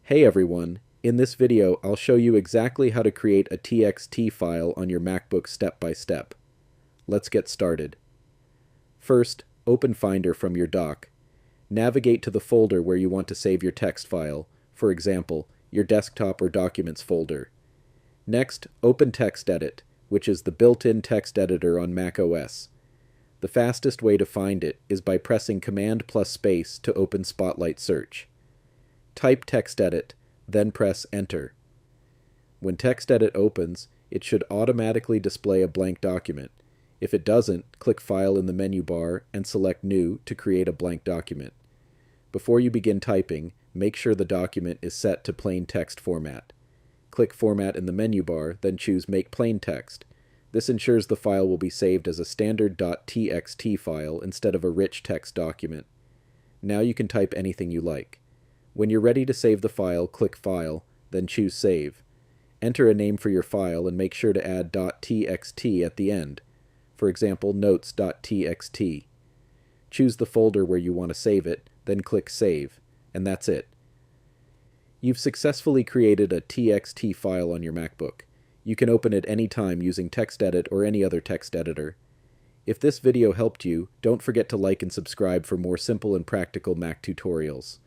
Hey everyone, in this video I'll show you exactly how to create a TXT file on your MacBook step by step. Let's get started. First, open Finder from your dock. Navigate to the folder where you want to save your text file, for example, your desktop or documents folder. Next, open TextEdit, which is the built-in text editor on macOS. The fastest way to find it is by pressing Command plus space to open Spotlight Search. Type TextEdit, then press Enter. When TextEdit opens, it should automatically display a blank document. If it doesn't, click File in the menu bar and select New to create a blank document. Before you begin typing, make sure the document is set to plain text format. Click Format in the menu bar, then choose Make Plain Text. This ensures the file will be saved as a standard .txt file instead of a rich text document. Now you can type anything you like. When you're ready to save the file, click File, then choose Save. Enter a name for your file and make sure to add .txt at the end. For example, notes.txt. Choose the folder where you want to save it, then click Save, and that's it. You've successfully created a TXT file on your MacBook. You can open it anytime using TextEdit or any other text editor. If this video helped you, don't forget to like and subscribe for more simple and practical Mac tutorials.